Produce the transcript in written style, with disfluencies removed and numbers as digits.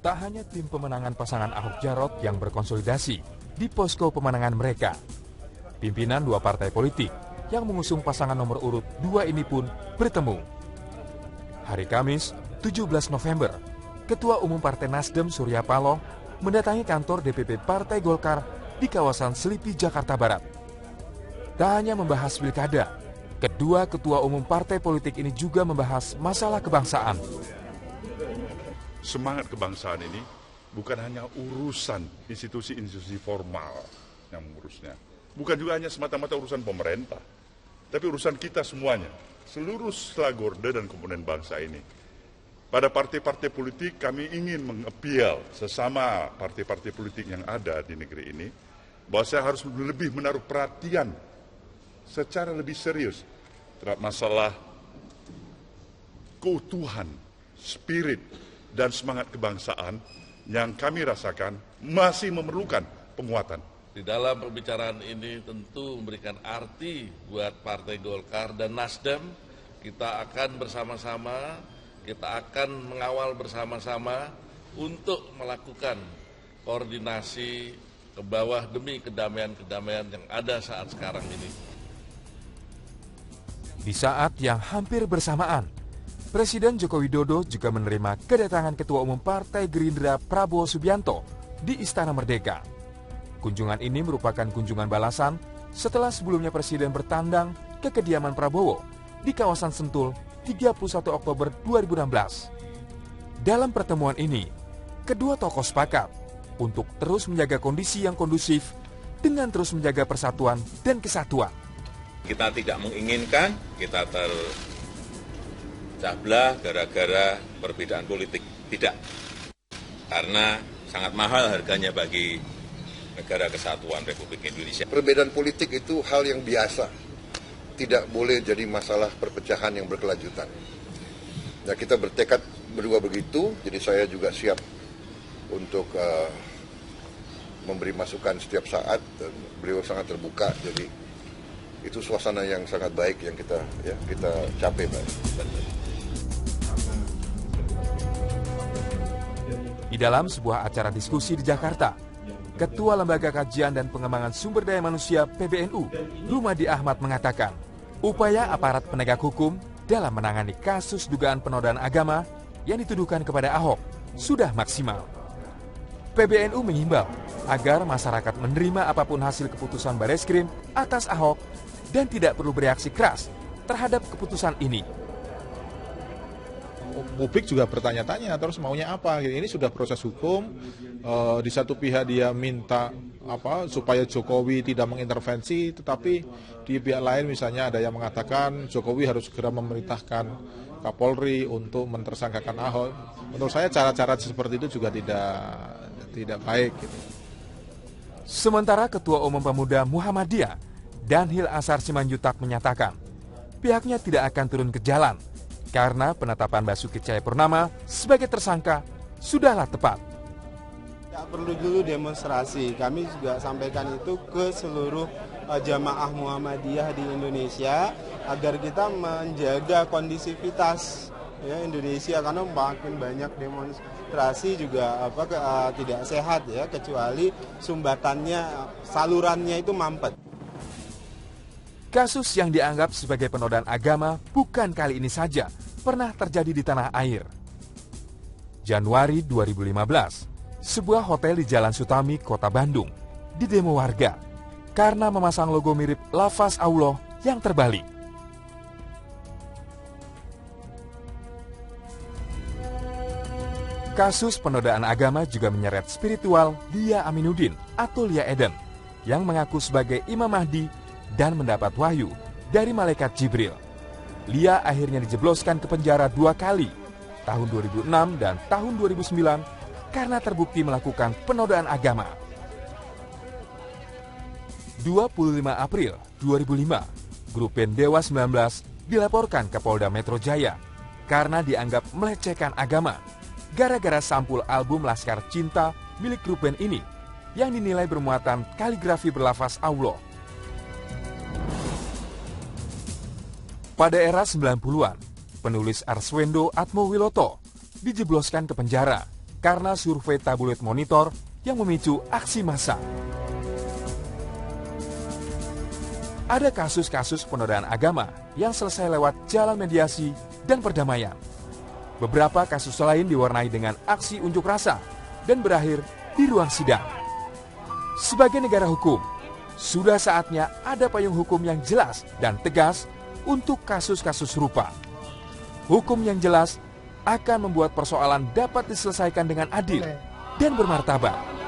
Tak hanya tim pemenangan pasangan Ahok Jarot yang berkonsolidasi di posko pemenangan mereka, pimpinan dua partai politik yang mengusung pasangan nomor urut 2 ini pun bertemu. Hari Kamis, 17 November, Ketua Umum Partai Nasdem Surya Paloh mendatangi kantor DPP Partai Golkar di kawasan Selipi, Jakarta Barat. Tak hanya membahas pilkada, kedua ketua umum partai politik ini juga membahas masalah kebangsaan. Semangat kebangsaan ini bukan hanya urusan institusi-institusi formal yang mengurusnya. Bukan juga hanya semata-mata urusan pemerintah, tapi urusan kita semuanya, seluruh slagorde dan komponen bangsa ini. Pada partai-partai politik kami ingin mengappeal sesama partai-partai politik yang ada di negeri ini, bahwa saya harus lebih menaruh perhatian secara lebih serius terhadap masalah keutuhan, spirit, dan semangat kebangsaan yang kami rasakan masih memerlukan penguatan. Di dalam pembicaraan ini tentu memberikan arti buat Partai Golkar dan Nasdem. Kita akan bersama-sama, kita akan mengawal bersama-sama untuk melakukan koordinasi ke bawah demi kedamaian-kedamaian yang ada saat sekarang ini. Di saat yang hampir bersamaan, Presiden Joko Widodo juga menerima kedatangan Ketua Umum Partai Gerindra Prabowo Subianto di Istana Merdeka. Kunjungan ini merupakan kunjungan balasan setelah sebelumnya Presiden bertandang ke kediaman Prabowo di kawasan Sentul 31 Oktober 2016. Dalam pertemuan ini, kedua tokoh sepakat untuk terus menjaga kondisi yang kondusif dengan terus menjaga persatuan dan kesatuan. Kita tidak menginginkan kita tercablah gara-gara perbedaan politik. Tidak. Karena sangat mahal harganya bagi negara kesatuan Republik Indonesia. Perbedaan politik itu hal yang biasa. Tidak boleh jadi masalah perpecahan yang berkelanjutan. Nah, kita bertekad berdua begitu, jadi saya juga siap untuk memberi masukan setiap saat, dan beliau sangat terbuka, jadi itu suasana yang sangat baik yang kita capai, Pak. Di dalam sebuah acara diskusi di Jakarta, Ketua Lembaga Kajian dan Pengembangan Sumber Daya Manusia PBNU, Rumadi Ahmad mengatakan, upaya aparat penegak hukum dalam menangani kasus dugaan penodaan agama yang dituduhkan kepada Ahok sudah maksimal. PBNU mengimbau agar masyarakat menerima apapun hasil keputusan Bareskrim atas Ahok dan tidak perlu bereaksi keras terhadap keputusan ini. Publik juga bertanya-tanya terus maunya apa. Ini sudah proses hukum. Di satu pihak dia minta supaya Jokowi tidak mengintervensi, tetapi di pihak lain misalnya ada yang mengatakan Jokowi harus segera memerintahkan Kapolri untuk mentersangkakan Ahok. Menurut saya cara-cara seperti itu juga tidak baik. Gitu. Sementara Ketua Umum Pemuda Muhammadiyah Danhil Asar Simanjutak menyatakan pihaknya tidak akan turun ke jalan karena penetapan Basuki Cahayapurnama sebagai tersangka sudahlah tepat. Tidak perlu dulu demonstrasi, kami juga sampaikan itu ke seluruh jamaah Muhammadiyah di Indonesia agar kita menjaga kondisivitas Indonesia, karena makin banyak demonstrasi juga tidak sehat ya, kecuali salurannya itu mampet. Kasus yang dianggap sebagai penodaan agama bukan kali ini saja pernah terjadi di tanah air. Januari 2015, sebuah hotel di Jalan Sutami, Kota Bandung, didemo warga karena memasang logo mirip lafaz Allah yang terbalik. Kasus penodaan agama juga menyeret spiritual Lia Aminuddin atau Lia Eden yang mengaku sebagai Imam Mahdi dan mendapat wahyu dari malaikat Jibril. Lia akhirnya dijebloskan ke penjara 2 kali, tahun 2006 dan tahun 2009, karena terbukti melakukan penodaan agama. 25 April 2005, grup band Dewa 19 dilaporkan ke Polda Metro Jaya karena dianggap melecehkan agama gara-gara sampul album Laskar Cinta milik grup band ini yang dinilai bermuatan kaligrafi berlafaz Allah. Pada era 90-an, penulis Arswendo Atmowiloto dijebloskan ke penjara karena survei tabloid Monitor yang memicu aksi massa. Ada kasus-kasus penodaan agama yang selesai lewat jalan mediasi dan perdamaian. Beberapa kasus lain diwarnai dengan aksi unjuk rasa dan berakhir di ruang sidang. Sebagai negara hukum, sudah saatnya ada payung hukum yang jelas dan tegas untuk kasus-kasus serupa. Hukum yang jelas akan membuat persoalan dapat diselesaikan dengan adil dan bermartabat.